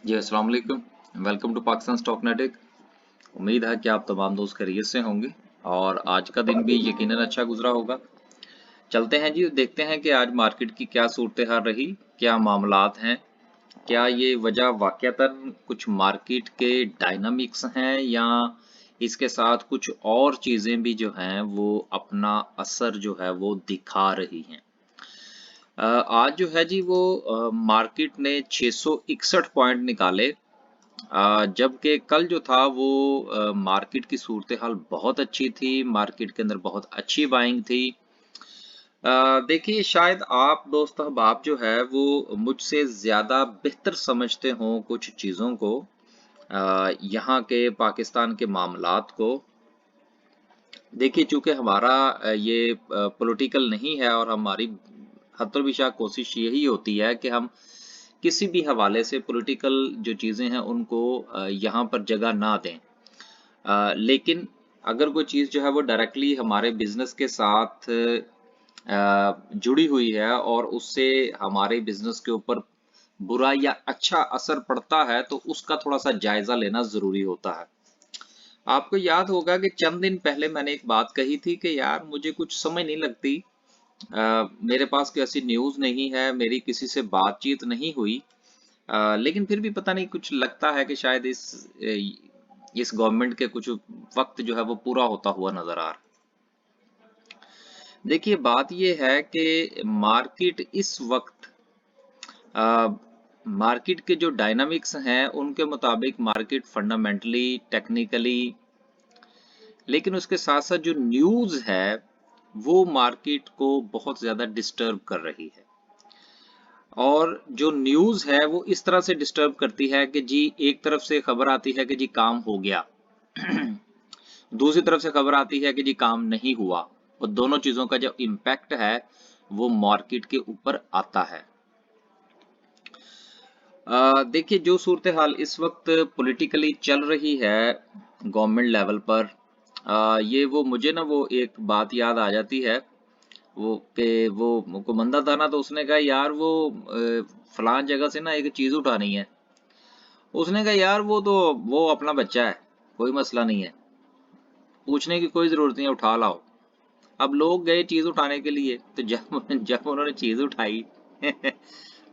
जी अस्सलाम वालेकुम। Welcome to Pakistan stock नेटिक। उम्मीद है कि आप तमाम दोस्त खैरियत से होंगे और आज का दिन भी यकीनन अच्छा गुजरा होगा। चलते हैं जी, देखते हैं कि आज मार्केट की क्या सूरत हाल रही, क्या मामलात हैं, क्या ये वजह वाकयातन कुछ मार्केट के डायनामिक्स हैं या इसके साथ कुछ और चीज़ें भी जो हैं वो अपना असर जो है वो दिखा रही हैं। आज जो है जी वो मार्केट ने 661 पॉइंट निकाले, जबकि कल जो था वो मार्केट की सूरत हाल बहुत अच्छी थी, मार्केट के अंदर बहुत अच्छी बाइंग थी। देखिए, शायद आप दोस्त अहबाब जो है वो मुझसे ज़्यादा बेहतर समझते हों कुछ चीज़ों को, यहाँ के पाकिस्तान के मामलात को। देखिए, चूंकि हमारा ये पॉलिटिकल नहीं है और हमारी हतरबिशा कोशिश यही होती है कि हम किसी भी हवाले से पॉलिटिकल जो चीज़ें हैं उनको यहाँ पर जगह ना दें। लेकिन अगर कोई चीज़ जो है वो डायरेक्टली हमारे बिजनेस के साथ जुड़ी हुई है और उससे हमारे बिजनेस के ऊपर बुरा या अच्छा असर पड़ता है तो उसका थोड़ा सा जायजा लेना जरूरी होता है। आपको याद होगा कि चंद दिन पहले मैंने एक बात कही थी कि यार मुझे कुछ समझ नहीं लगती, मेरे पास कोई ऐसी न्यूज़ नहीं है, मेरी किसी से बातचीत नहीं हुई, लेकिन फिर भी पता नहीं कुछ लगता है कि शायद इस गवर्नमेंट के कुछ वक्त जो है वो पूरा होता हुआ नजर आ रहा है। देखिए, बात ये है कि मार्केट इस वक्त मार्केट के जो डायनामिक्स हैं उनके मुताबिक मार्केट फंडामेंटली, टेक्निकली, लेकिन उसके साथ साथ जो न्यूज़ है वो मार्केट को बहुत ज़्यादा डिस्टर्ब कर रही है। और जो न्यूज़ है वो इस तरह से डिस्टर्ब करती है कि जी एक तरफ से खबर आती है कि जी काम हो गया, दूसरी तरफ से खबर आती है कि जी काम नहीं हुआ, और दोनों चीज़ों का जो इम्पैक्ट है वो मार्केट के ऊपर आता है। देखिए, जो सूरत हाल इस वक्त पॉलिटिकली चल रही है गवर्नमेंट लेवल पर, ये वो मुझे ना वो एक बात याद आ जाती है, वो कि वो मुकम्मंदा था ना, तो उसने कहा यार वो फलान जगह से ना एक चीज़ उठानी है। उसने कहा यार वो अपना बच्चा है, कोई मसला नहीं है, पूछने की कोई ज़रूरत नहीं है, उठा लाओ। अब लोग गए चीज़ उठाने के लिए, तो जब जब उन्होंने चीज़ उठाई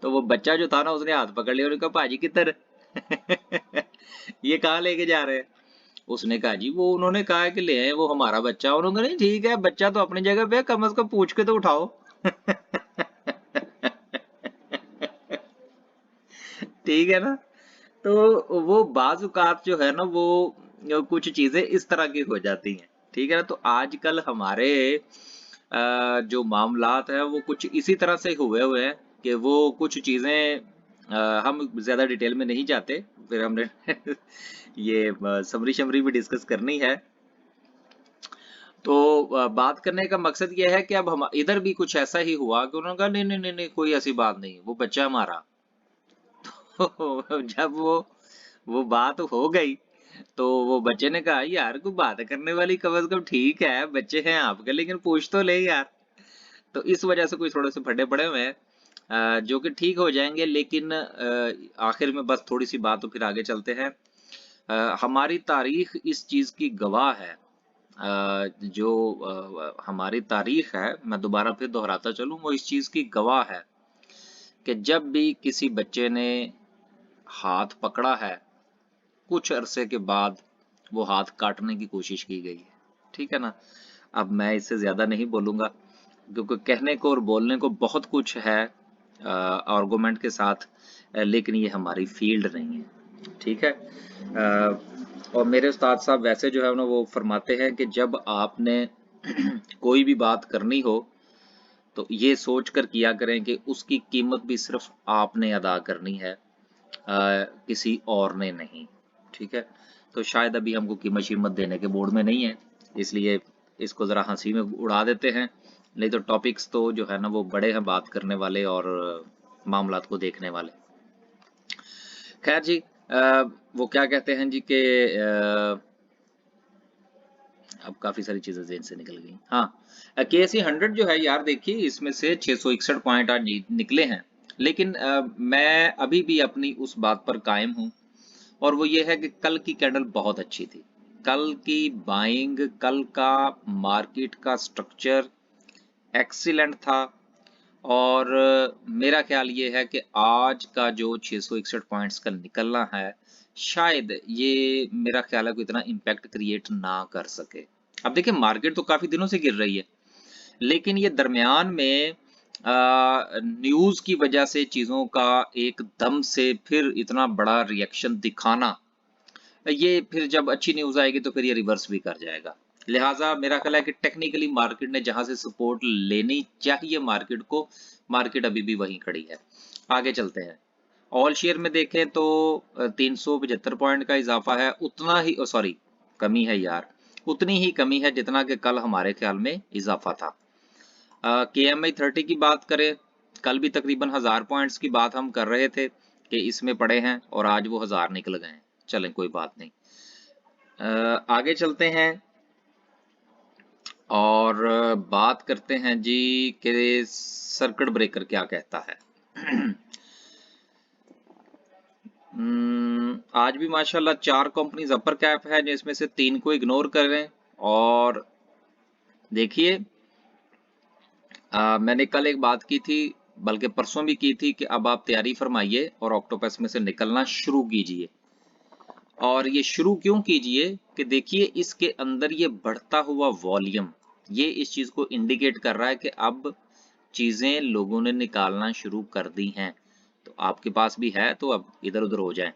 तो वो बच्चा जो था ना उसने हाथ पकड़ लिया और कहा भाजी किधर ये कहाँ लेके जा रहे हैं। उसने कहा जी वो उन्होंने कहा है कि ले आए, वो हमारा बच्चा। उन्होंने कहा नहीं ठीक है, बच्चा तो अपनी जगह पे है, कम से कम पूछ के तो उठाओ ठीक है ना। तो वो बाजुकात जो है ना वो कुछ चीजें इस तरह की हो जाती हैं, ठीक है ना। तो आजकल हमारे जो मामलात है वो कुछ इसी तरह से हुए हुए हैं कि वो कुछ चीजें हम ज्यादा डिटेल में नहीं जाते, फिर हमने ये समरी शमरी भी डिस्कस करनी है। तो बात करने का मकसद ये है कि अब हम इधर भी कुछ ऐसा ही हुआ कि उन्होंने कहा नहीं नहीं नहीं नहीं, कोई ऐसी बात नहीं, वो बच्चा हमारा। जब वो बात हो गई तो वो बच्चे ने कहा यार कोई बात करने वाली कम से कम ठीक है, बच्चे हैं आपके, लेकिन पूछ तो ले यार। तो इस वजह से कोई थोड़े से फटे पड़े हुए हैं, जो कि ठीक हो जाएंगे, लेकिन आखिर में बस थोड़ी सी बात, तो फिर आगे चलते हैं। हमारी तारीख इस चीज की गवाह है, जो हमारी तारीख है, मैं दोबारा फिर दोहराता चलूं, वो इस चीज की गवाह है कि जब भी किसी बच्चे ने हाथ पकड़ा है, कुछ अरसे के बाद वो हाथ काटने की कोशिश की गई है, ठीक है ना। अब मैं इससे ज्यादा नहीं बोलूंगा क्योंकि कहने को और बोलने को बहुत कुछ है आर्गुमेंट के साथ, लेकिन ये हमारी फील्ड नहीं है, ठीक है। और मेरे उस्ताद साहब वैसे जो है ना वो फरमाते हैं कि जब आपने कोई भी बात करनी हो तो ये सोच कर किया करें कि उसकी कीमत भी सिर्फ आपने अदा करनी है, किसी और ने नहीं, ठीक है। तो शायद अभी हमको कीमत शीमत देने के मूड में नहीं है, इसलिए इसको ज़रा हंसी में उड़ा देते हैं। नहीं तो टॉपिक्स तो जो है ना वो बड़े हैं बात करने वाले और मामलात को देखने वाले। खैर जी, वो क्या कहते हैं जी कि अब काफी सारी चीजें जेन से निकल गई। हाँ, के एस 100 जो है यार, देखिए इसमें से 661 पॉइंट आज निकले हैं, लेकिन मैं अभी भी अपनी उस बात पर कायम हूं, और वो ये है कि कल की कैंडल बहुत अच्छी थी। कल की बाइंग, कल का मार्केट का स्ट्रक्चर एक्सीलेंट था। और मेरा ख्याल ये है कि आज का जो 661 पॉइंट्स का निकलना है, शायद ये मेरा ख्याल है कोई इतना इम्पैक्ट क्रिएट ना कर सके। अब देखिए, मार्केट तो काफी दिनों से गिर रही है, लेकिन ये दरमियान में न्यूज की वजह से चीजों का एकदम से फिर इतना बड़ा रिएक्शन दिखाना, ये फिर जब अच्छी न्यूज आएगी तो फिर ये रिवर्स भी कर जाएगा। लिहाजा मेरा ख्याल है कि टेक्निकली मार्केट ने जहां से सपोर्ट लेनी चाहिए मार्केट को, मार्केट अभी भी वहीं खड़ी है। आगे चलते हैं। ऑल शेयर में देखें तो 375 पॉइंट का इजाफा है, उतना ही सॉरी कमी है यार, उतनी ही कमी है जितना कि कल हमारे ख्याल में इजाफा था। KMI 30 की बात करें, कल भी तकरीबन 1000 पॉइंट्स की बात हम कर रहे थे कि इसमें पड़े हैं, और आज वो 1000 निकल गए हैं। चलें, कोई बात नहीं। आगे चलते हैं और बात करते हैं जी कि सर्किट ब्रेकर क्या कहता है। आज भी माशाल्लाह 4 कंपनीज अपर कैप है, जिसमें से 3 को इग्नोर करें। और देखिए, मैंने कल एक बात की थी, बल्कि परसों भी की थी, कि अब आप तैयारी फरमाइए और ऑक्टोपस में से निकलना शुरू कीजिए। और ये शुरू क्यों कीजिए कि देखिए, इसके अंदर ये बढ़ता हुआ वॉल्यूम, ये इस चीज को इंडिकेट कर रहा है कि अब चीजें लोगों ने निकालना शुरू कर दी हैं। तो आपके पास भी है तो अब इधर उधर हो जाए।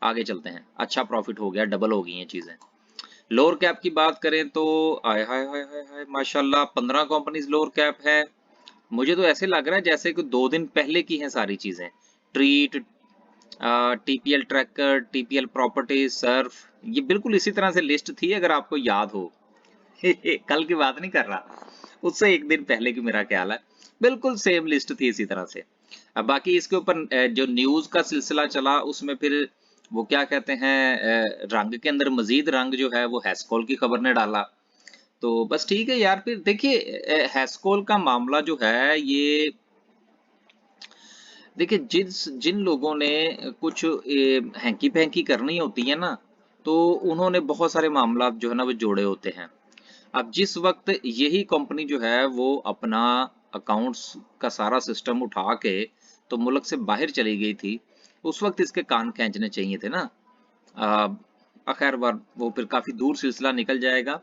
आगे चलते हैं। अच्छा प्रॉफिट हो गया, डबल हो गई हैं चीजें। लोअर कैप की बात करें तो आय हाय हाय हाय हाय माशाल्लाह 15 कंपनीज लोअर कैप है। मुझे तो ऐसे लग रहा है जैसे कि 2 दिन पहले की हैं सारी चीजें। Treat, TPL tracker, TPL properties, Surf, ये बिल्कुल इसी तरह से लिस्ट थी, अगर आपको याद हो। कल की बात नहीं कर रहा, उससे एक दिन पहले की मेरा ख्याल है, बिल्कुल सेम लिस्ट थी इसी तरह से। अब बाकी इसके ऊपर जो न्यूज का सिलसिला चला, उसमें फिर वो क्या कहते हैं, रंग के अंदर मजीद रंग जो है वो हैस्कोल की खबर ने डाला। तो बस ठीक है यार। फिर देखिए, हैस्कोल का मामला जो है ये, देखिए जिन लोगों ने कुछ हैंकी पैंकी करनी होती है ना, तो उन्होंने बहुत सारे मामला जो है ना वो जोड़े होते हैं। अब जिस वक्त यही कंपनी जो है वो अपना अकाउंट्स का सारा सिस्टम उठा के तो मुल्क से बाहर चली गई थी, उस वक्त इसके कान खींचने चाहिए थे ना। खैर वो फिर काफी दूर सिलसिला निकल जाएगा।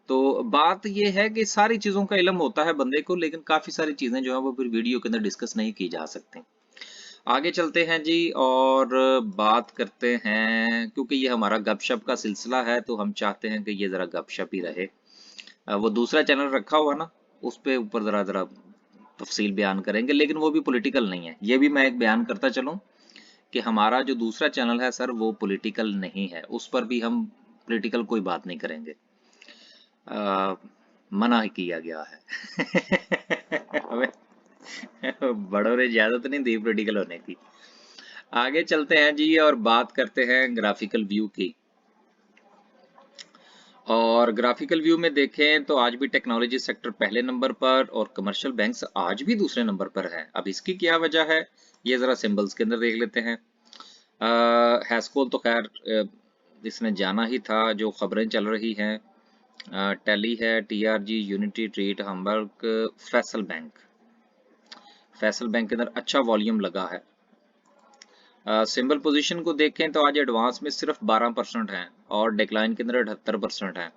तो बात ये है कि सारी चीजों का इल्म होता है बंदे को, लेकिन काफी सारी चीजें जो है वो फिर वीडियो के अंदर डिस्कस नहीं की जा सकती। आगे चलते हैं जी और बात करते हैं, क्योंकि ये हमारा गपशप का सिलसिला है तो हम चाहते हैं कि ये जरा गपशप ही रहे। वो दूसरा चैनल रखा हुआ ना, उस पे ऊपर जरा जरा तफसील बयान करेंगे, लेकिन वो भी पॉलिटिकल नहीं है। ये भी मैं एक बयान करता चलूं कि हमारा जो दूसरा चैनल है सर, वो पॉलिटिकल नहीं है, उस पर भी हम पॉलिटिकल कोई बात नहीं करेंगे। मना ही किया गया है। हमें बड़ों ने इजाजत नहीं दी पॉलिटिकल होने की। आगे चलते हैं जी और बात करते हैं ग्राफिकल व्यू की। और ग्राफिकल व्यू में देखें तो आज भी टेक्नोलॉजी सेक्टर पहले नंबर पर और कमर्शियल बैंक्स आज भी दूसरे नंबर पर है। अब इसकी क्या वजह है, ये जरा सिंबल्स के अंदर देख लेते हैं। हैस्कोल तो खैर इसने जाना ही था, जो खबरें चल रही हैं। टेली है, TRG, unity, treat, Hamburg, Faisal bank के अंदर अच्छा वॉल्यूम लगा है। सिंबल पोजीशन को देखें तो आज एडवांस में सिर्फ 12% है और डिक्लाइन के अंदर 78% है।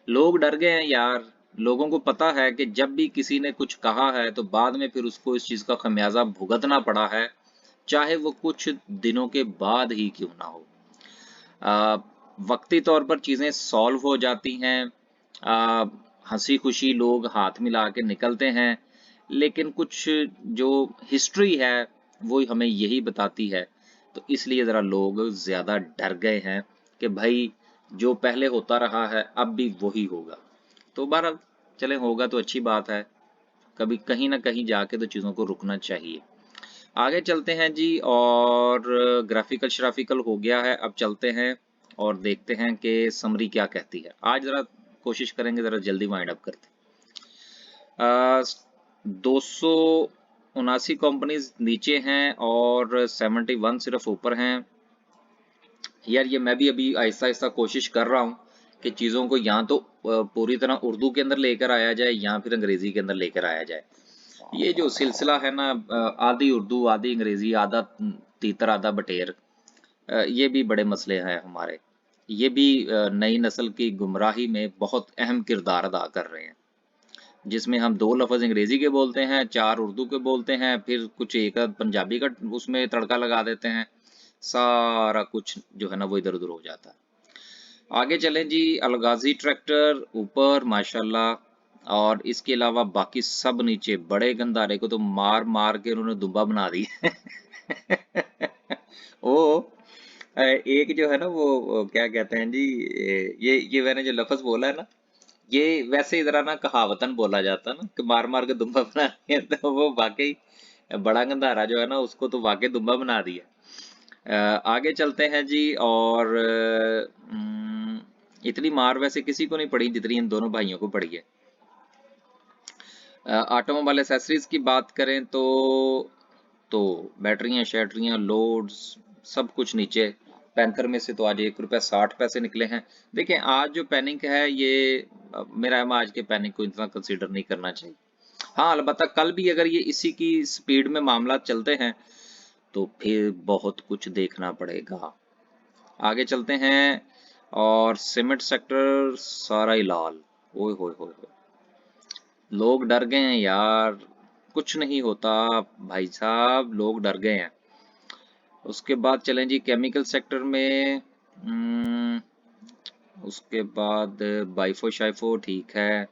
लोग डर गए हैं यार। लोगों को पता है कि जब भी किसी ने कुछ कहा है तो बाद में फिर उसको इस चीज का खमियाजा भुगतना पड़ा है, चाहे वो कुछ दिनों के बाद ही क्यों ना हो। वक्ती तौर पर चीजें सॉल्व हो जाती हैं, हंसी खुशी लोग हाथ मिला के निकलते हैं, लेकिन कुछ जो हिस्ट्री है वो हमें यही बताती है। तो इसलिए जरा लोग ज्यादा डर गए हैं कि भाई जो पहले होता रहा है अब भी वही होगा। तो बहरहाल चले, होगा तो अच्छी बात है, कभी कहीं ना कहीं जाके तो चीजों को रुकना चाहिए। आगे चलते हैं जी और ग्राफिकल श्राफिकल हो गया है, अब चलते हैं और देखते हैं कि समरी क्या कहती है। आज जरा कोशिश करेंगे जरा जल्दी वाइंड अप करते। 200 79 कंपनीज नीचे हैं और 71 सिर्फ ऊपर हैं। यार ये मैं भी अभी आहिस्ता आहिस्ता कोशिश कर रहा हूँ कि चीज़ों को या तो पूरी तरह उर्दू के अंदर लेकर आया जाए या फिर अंग्रेजी के अंदर लेकर आया जाए। ये जो सिलसिला है ना, आधी उर्दू आधी अंग्रेजी, आधा तीतर आधा बटेर, ये भी बड़े मसले हैं हमारे। ये भी नई नस्ल की गुमराही में बहुत अहम किरदार अदा कर रहे हैं, जिसमें हम 2 लफ्ज़ अंग्रेजी के बोलते हैं, 4 उर्दू के बोलते हैं, फिर कुछ एक आध पंजाबी का उसमें तड़का लगा देते हैं, सारा कुछ जो है ना वो इधर उधर हो जाता है। आगे चलें जी, अलगाजी ट्रैक्टर ऊपर माशाल्लाह, और इसके अलावा बाकी सब नीचे। बड़े गंधारे को तो मार मार के उन्होंने दुब्बा बना दिया। वो एक जो है ना वो क्या कहते हैं जी, ये मैंने जो लफ्ज बोला है ना, ये वैसे इधर ना कहावतन बोला जाता है ना कि मार मार के दुब्बा बना दिया, तो वो वाकई बड़ा गंधारा जो है ना उसको तो वाकई दुब्बा बना दिया। आगे चलते हैं जी, और इतनी मार वैसे किसी को नहीं पड़ी जितनी इन दोनों भाइयों को पड़ी है। ऑटोमोबाइल एसेसरीज की बात करें तो बैटरियां शैटरियां लोड्स सब कुछ नीचे। पैंथर में से तो आज ₹1.60 निकले हैं। देखिए आज जो पैनिक है ये मेरा आज के पैनिक को इतना कंसीडर नहीं करना चाहिए। हाँ अलबत्ता कल भी अगर ये इसी की स्पीड में मामला चलते हैं तो फिर बहुत कुछ देखना पड़ेगा। आगे चलते हैं, और सीमेंट सेक्टर सारा ही लाल। ओए होए होए होए, लोग डर गए हैं यार, कुछ नहीं होता भाई साहब, लोग डर गए हैं। उसके बाद चलें जी केमिकल सेक्टर में। उसके बाद बाइफो शाइफो ठीक है।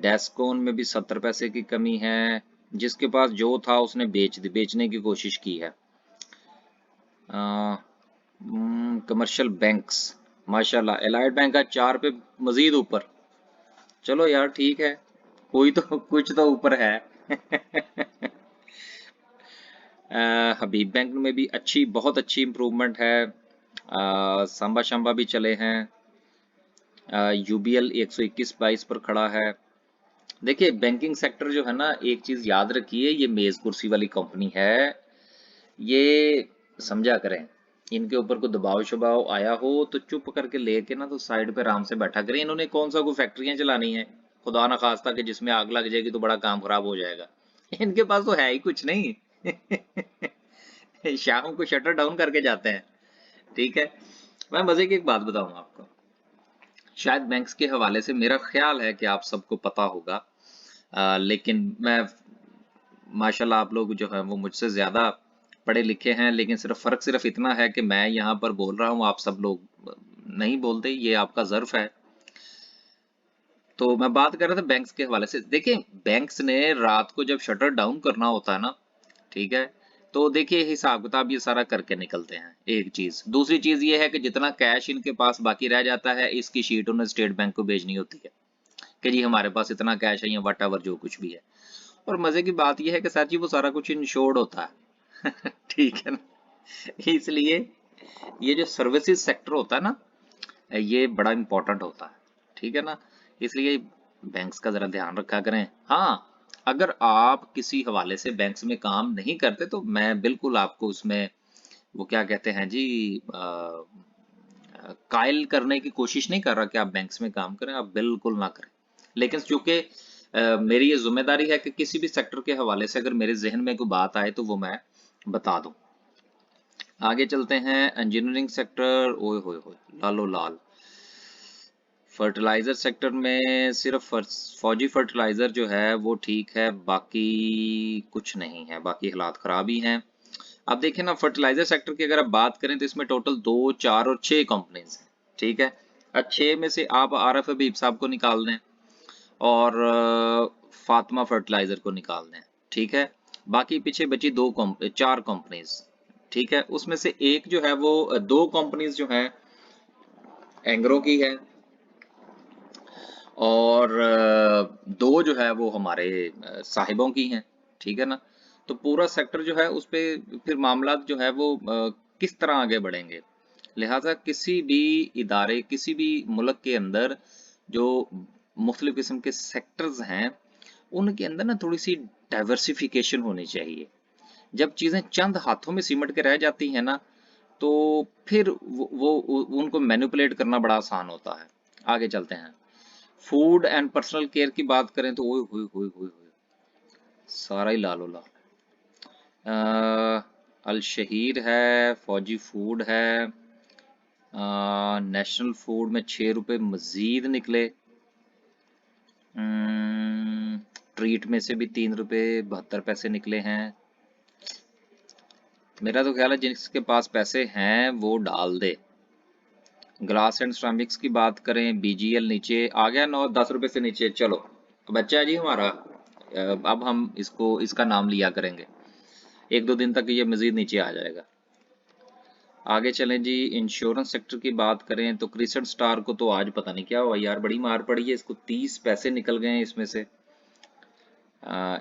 डेस्कोन में भी 70 पैसे की कमी है। जिसके पास जो था उसने बेचने की कोशिश की है। कमर्शियल बैंक्स माशाल्लाह, एलाइड बैंक का 4 पे मजीद ऊपर। चलो यार ठीक है, कोई तो कुछ तो ऊपर है। हबीब बैंक में भी बहुत अच्छी इम्प्रूवमेंट है। सांबा शंबा भी चले हैं। यूबीएल 121.22 पर खड़ा है। देखिए बैंकिंग सेक्टर जो है ना, एक चीज याद रखिए, ये मेज कुर्सी वाली कंपनी है। ये समझा करें, इनके ऊपर कोई दबाव शबाव आया हो तो चुप करके लेके ना तो साइड पे आराम से बैठा करें। इन्होंने कौन सा कोई फैक्ट्रियां चलानी है, खुदा ना खास्ता कि जिसमें आग लग जाएगी तो बड़ा काम खराब हो जाएगा। इनके पास तो है ही कुछ नहीं। शाम को शटर डाउन करके जाते हैं। ठीक है, मैं मजे की एक बात बताऊं आपको, शायद बैंक्स के हवाले से मेरा ख्याल है कि आप सबको पता होगा, लेकिन मैं माशाल्लाह आप लोग जो है वो मुझसे ज्यादा पढ़े लिखे हैं, लेकिन सिर्फ इतना है कि मैं यहाँ पर बोल रहा हूँ, आप सब लोग नहीं बोलते, ये आपका ज़र्फ है। तो मैं बात कर रहा था बैंक्स के हवाले से। देखिए बैंक्स ने रात को जब शटर डाउन करना होता है ना, ठीक है, तो देखिए हिसाब किताब ये सारा करके निकलते हैं। एक चीज, दूसरी चीज ये है कि जितना कैश इनके पास बाकी रह जाता है, इसकी शीट उन्हें स्टेट बैंक को भेजनी होती है कि जी हमारे पास इतना कैश है या वट एवर जो कुछ भी है। और मजे की बात यह है कि सर जी वो सारा कुछ इंश्योर्ड होता है। ठीक है ना, इसलिए ये जो सर्विसेज सेक्टर होता है ना, ये बड़ा इंपॉर्टेंट होता है। ठीक है ना, इसलिए बैंक्स का जरा ध्यान रखा करें। हाँ, अगर आप किसी हवाले से बैंक्स में काम नहीं करते तो मैं बिल्कुल आपको उसमें वो क्या कहते हैं जी, कायल करने की कोशिश नहीं कर रहा कि आप बैंक्स में काम करें, आप बिल्कुल ना करें। लेकिन चूंकि मेरी ये जिम्मेदारी है कि किसी भी सेक्टर के हवाले से अगर मेरे जहन में कोई बात आए तो वो मैं बता दूं। आगे चलते हैं, इंजीनियरिंग सेक्टर, ओए होए होए लालो लाल। फर्टिलाइजर सेक्टर में सिर्फ फौजी फर्टिलाइजर जो है वो ठीक है, बाकी कुछ नहीं है, बाकी हालात खराब ही हैं। अब देखें ना, फर्टिलाइजर सेक्टर की अगर आप बात करें तो इसमें टोटल 2, 4 और 6 कंपनीज हैं। ठीक है, अब 6 में से आप आरएफ हबीब साहब को निकाल दें और फातिमा फर्टिलाइजर को निकाल दें। ठीक है, बाकी पीछे बची 4 कंपनीज। ठीक है, उसमें से एक जो है वो 2 कंपनीज जो है एंग्रो की है, और 2 जो है वो हमारे साहिबों की हैं। ठीक है ना, तो पूरा सेक्टर जो है उस पे फिर मामला जो है वो किस तरह आगे बढ़ेंगे। लिहाजा किसी भी इदारे, किसी भी मुल्क के अंदर जो मुख्तलिफ किस्म के सेक्टर्स हैं, उनके अंदर ना थोड़ी सी डाइवर्सिफिकेशन होनी चाहिए। जब चीजें चंद हाथों में सिमट के रह जाती हैं ना, तो फिर उनको मैनिपुलेट करना बड़ा आसान होता है। आगे चलते हैं। फूड एंड पर्सनल केयर की बात करें तो ओए होए होए होए होए, सारा ही लाल हो लाल। अल शहीर है, फौजी फूड है, नेशनल फूड में 6 रुपए मजीद निकले। ट्रीट में से भी 3 रुपए 72 पैसे निकले हैं। मेरा तो ख्याल है जिसके पास पैसे हैं वो डाल दे। ग्लास एंड सिरेमिक्स की बात करें, बीजीएल नीचे आ गया 9-10 रुपए से नीचे। चलो बच्चा है जी हमारा, अब हम इसका नाम लिया करेंगे, 1-2 दिन तक ये मजीद नीचे आ जाएगा। आगे चलें जी। इंश्योरेंस सेक्टर की बात करें तो क्रिसेंट स्टार को तो आज पता नहीं क्या हुआ यार, बड़ी मार पड़ी है इसको, 30 पैसे निकल गए हैं इसमें से।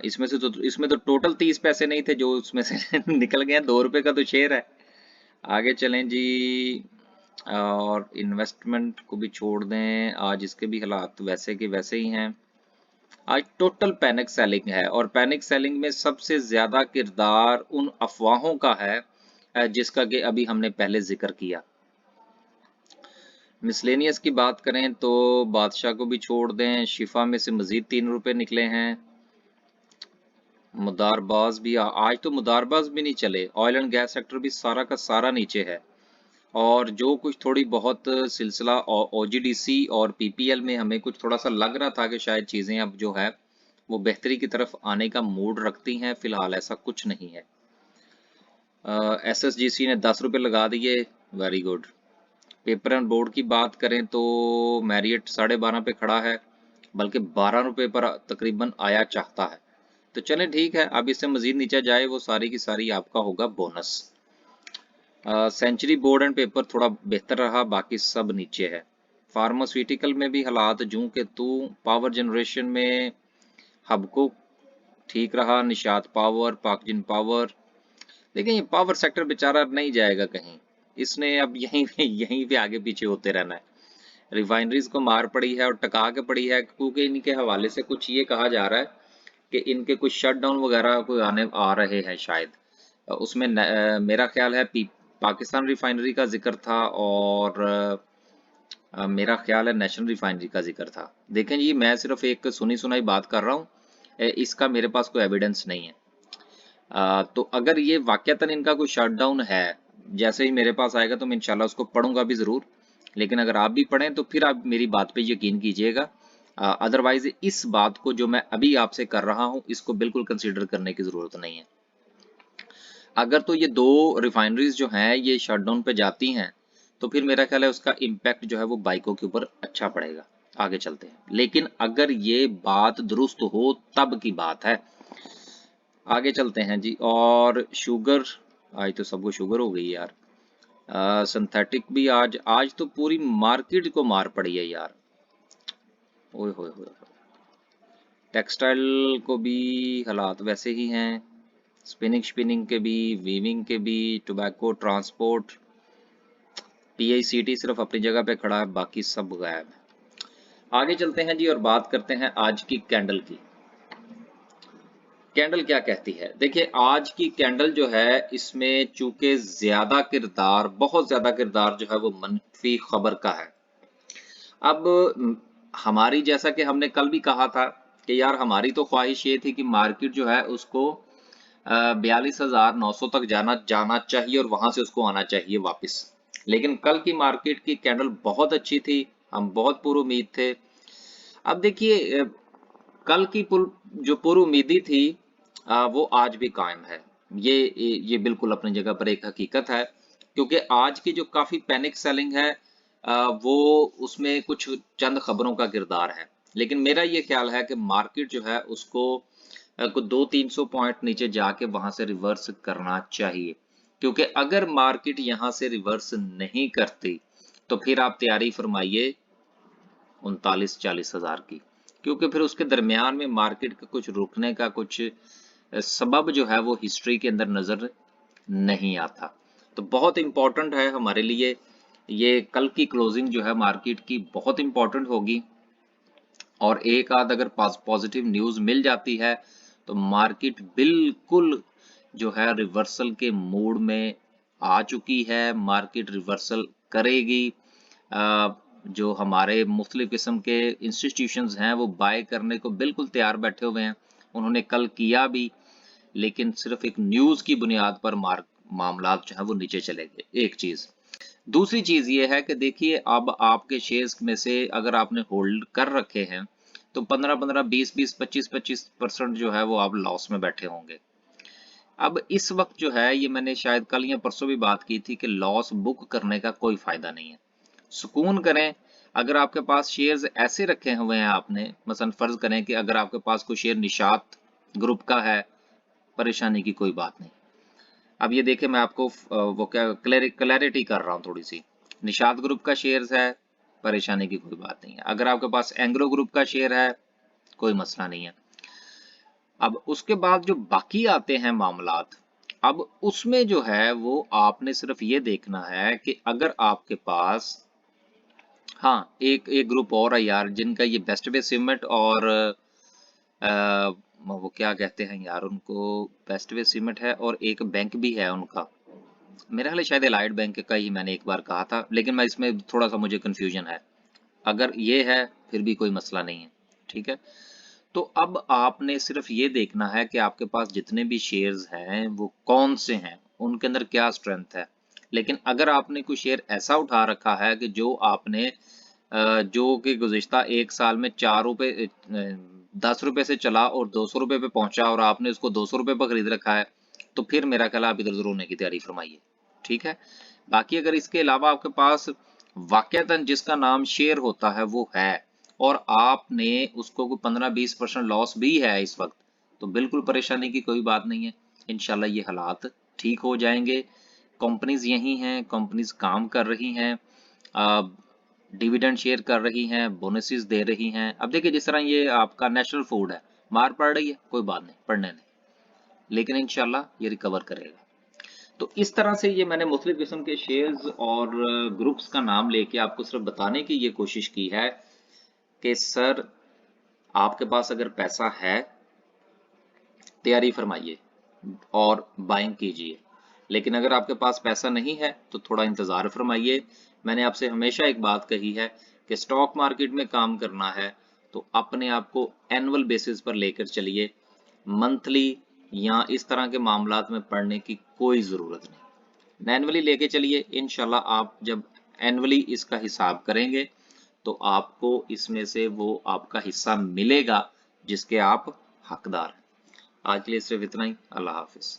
इसमें तो टोटल 30 पैसे नहीं थे जो उसमें से निकल गए हैं, 2 रुपए का तो शेयर है। आगे चलें जी। और इन्वेस्टमेंट को भी छोड़ दें, आज इसके भी हालात वैसे के वैसे ही हैं। आज टोटल पैनिक सेलिंग है, और पैनिक सेलिंग में सबसे ज्यादा किरदार उन अफवाहों का है जिसका कि अभी हमने पहले जिक्र किया। मिसलेनियस की बात करें तो बादशाह को भी छोड़ दें, शिफा में से मजीद 3 रुपए निकले हैं। मुदारबाज भी आज तो मुदारबाज भी नहीं चले। ऑयल एंड गैस सेक्टर भी सारा का सारा नीचे है, और जो कुछ थोड़ी बहुत सिलसिला ओजीडीसी और पीपीएल में हमें कुछ थोड़ा सा लग रहा था कि शायद चीजें अब जो है वो बेहतरी की तरफ आने का मूड रखती हैं, फिलहाल ऐसा कुछ नहीं है। एसएसजीसी ने 10 रुपए लगा दिए, very good. Paper and board की बात करें तो मैरियट 12.5 पे खड़ा है, बल्कि 12 रुपए पर तकरीबन आया चाहता है। तो चलें ठीक है, अब इससे मजीद नीचे जाए वो सारी की सारी आपका होगा bonus. Century Board and Paper थोड़ा बेहतर रहा, बाकी सब नीचे है। फार्मास्यूटिकल में भी हालात जूं के तू। पावर जनरेशन में हबको ठीक रहा, निशात पावर, पाकजिन पावर। लेकिन ये पावर सेक्टर बेचारा नहीं जाएगा कहीं, इसने अब यहीं पे आगे पीछे होते रहना है। रिफाइनरीज को मार पड़ी है और टका के पड़ी है, क्योंकि इनके हवाले से कुछ ये कहा जा रहा है कि इनके कुछ शटडाउन वगैरह कोई आने आ रहे हैं शायद। उसमें मेरा ख्याल है पाकिस्तान रिफाइनरी का जिक्र था, और मेरा ख्याल है नेशनल रिफाइनरी का जिक्र था। देखें जी, मैं सिर्फ एक सुनी सुनाई बात कर रहा हूँ, इसका मेरे पास कोई एविडेंस नहीं है। तो अगर ये वाकयातन इनका कोई शटडाउन है, जैसे ही मेरे पास आएगा तो मैं इंशाल्लाह उसको पढ़ूंगा भी जरूर। लेकिन अगर आप भी पढ़ें तो फिर आप मेरी बात पे यकीन कीजिएगा। अदरवाइज इस बात को जो मैं अभी आपसे कर रहा हूं, इसको बिल्कुल कंसीडर करने की जरूरत नहीं है। अगर तो ये 2 रिफाइनरीज जो हैं ये शटडाउन पे जाती हैं, तो फिर मेरा ख्याल है उसका इम्पैक्ट जो है वो बाइकों के ऊपर अच्छा पड़ेगा। आगे चलते हैं। लेकिन अगर ये बात दुरुस्त हो तब की बात है। आगे चलते हैं जी। और शुगर, आज तो सबको शुगर हो गई यार। सिंथेटिक भी आज तो पूरी मार्केट को मार पड़ी है यार। ओए होए होए। टेक्सटाइल को भी हालात वैसे ही हैं, स्पिनिंग के भी, वीविंग के भी, टोबैको, ट्रांसपोर्ट। पीआईसीटी सिर्फ अपनी जगह पे खड़ा है, बाकी सब गायब है। आगे चलते हैं जी और बात करते हैं आज की कैंडल की। कैंडल क्या कहती है? देखिए, आज की कैंडल जो है इसमें चूंकि बहुत ज्यादा किरदार जो है वो मनफी खबर का है। अब हमारी, जैसा कि हमने कल भी कहा था कि यार हमारी तो ख्वाहिश ये थी कि मार्केट जो है उसको 42,900 तक जाना चाहिए और वहां से उसको आना चाहिए वापस। लेकिन कल की मार्केट की कैंडल बहुत अच्छी थी, हम बहुत पूरी उम्मीद थे। अब देखिए, कल की जो पूरी उम्मीदी थी वो आज भी कायम है। ये बिल्कुल अपनी जगह पर एक हकीकत है, क्योंकि आज की जो काफी पैनिक सेलिंग है वो उसमें कुछ चंद खबरों का किरदार है। लेकिन मेरा ये ख्याल है कि मार्केट जो है उसको कुछ 200-300 पॉइंट नीचे जाके वहां से रिवर्स करना चाहिए, क्योंकि अगर मार्केट यहां से रिवर्स नहीं करती तो फिर आप तैयारी फरमाइए 39-40 हजार की, क्योंकि फिर उसके दरमियान में मार्केट का कुछ रुकने का कुछ सबब जो है वो हिस्ट्री के अंदर नजर नहीं आता। तो बहुत इंपॉर्टेंट है हमारे लिए ये कल की क्लोजिंग जो है मार्केट की, बहुत इंपॉर्टेंट होगी। और एक आध अगर पॉजिटिव न्यूज मिल जाती है तो मार्केट बिल्कुल जो है रिवर्सल के मूड में आ चुकी है, मार्केट रिवर्सल करेगी। जो हमारे मुख्तलिफ किस्म के इंस्टीट्यूशंस हैं वो बाय करने को बिल्कुल तैयार बैठे हुए हैं। उन्होंने कल किया भी, लेकिन सिर्फ एक न्यूज़ की बुनियाद पर मामलात जो है वो नीचे चले गए। एक चीज़। दूसरी चीज़ ये है कि देखिए, अब आपके शेयर्स में से अगर आपने होल्ड कर रखे हैं तो 15-15, 20-20, 25-25% जो है वो आप लॉस में बैठे होंगे। अब इस वक्त जो है, ये मैंने शायद कल या परसों भी बात की थी कि लॉस बुक करने का कोई फायदा नहीं है। सुकून करें। अगर आपके पास शेयर्स ऐसे रखे हुए हैं आपने, मसलन फर्ज करें कि अगर आपके पास कोई शेयर निशात ग्रुप का है, परेशानी की कोई बात नहीं। अब ये देखिए, मैं आपको वो क्या क्लैरिटी कर रहा हूँ थोड़ी सी। निशात ग्रुप का शेयर्स है, परेशानी की कोई बात नहीं है। अगर आपके पास एंग्रो ग्रुप का शेयर है, कोई मसला नहीं है। अब उसके बाद जो बाकी आते हैं मामलात, अब उसमें जो है वो आपने सिर्फ ये देखना है कि अगर आपके पास, हाँ, एक एक ग्रुप और है यार जिनका ये बेस्ट वे सीमेंट और वो क्या कहते हैं यार उनको, बेस्ट वे सीमेंट है और एक बैंक भी है उनका, मेरा ख्याल है शायद एलाइड बैंक का ही मैंने एक बार कहा था, लेकिन मैं इसमें थोड़ा सा मुझे कंफ्यूजन है। अगर ये है फिर भी कोई मसला नहीं है, ठीक है। तो अब आपने सिर्फ ये देखना है कि आपके पास जितने भी शेयर्स हैं वो कौन से हैं, उनके अंदर क्या स्ट्रेंथ है। लेकिन अगर आपने कोई शेयर ऐसा उठा रखा है कि जो आपने जो कि गुज़िश्ता 1 साल में 4 रुपए 10 रुपए से चला और 200 रुपए पे पहुंचा और आपने उसको 200 रुपए पर खरीद रखा है, तो फिर मेरा ख्याल है आप इधर-उधर होने की तैयारी फरमाइए, ठीक है। बाकी अगर इसके अलावा आपके पास वाक़यतन जिसका नाम शेयर होता है वो है और आपने उसको कोई 15-20% लॉस भी है इस वक्त, तो बिल्कुल परेशानी की कोई बात नहीं है। इंशाल्लाह ये हालात ठीक हो जाएंगे। कंपनीज यही हैं, कंपनीज काम कर रही हैं, डिविडेंड शेयर कर रही हैं, बोनसेस दे रही हैं। अब देखिए, जिस तरह ये आपका नेशनल फूड है, मार पड़ रही है, कोई बात नहीं, पड़ने दें, लेकिन इंशाल्लाह ये रिकवर करेगा। तो इस तरह से ये मैंने मुख्तलिफ किस्म के शेयर्स और ग्रुप्स का नाम लेके आपको सिर्फ बताने की ये कोशिश की है कि सर, आपके पास अगर पैसा है, तैयारी फरमाइए और बाइंग कीजिए। लेकिन अगर आपके पास पैसा नहीं है तो थोड़ा इंतज़ार फरमाइए। मैंने आपसे हमेशा एक बात कही है कि स्टॉक मार्केट में काम करना है तो अपने आप को एनुअल बेसिस पर लेकर चलिए, मंथली या इस तरह के मामलात में पढ़ने की कोई ज़रूरत नहीं। एनुअली लेके चलिए, इंशाल्लाह आप जब एनुअली इसका हिसाब करेंगे तो आपको इसमें से वो आपका हिस्सा मिलेगा जिसके आप हकदार हैं। आज के लिए सिर्फ इतना ही। अल्लाह हाफिज।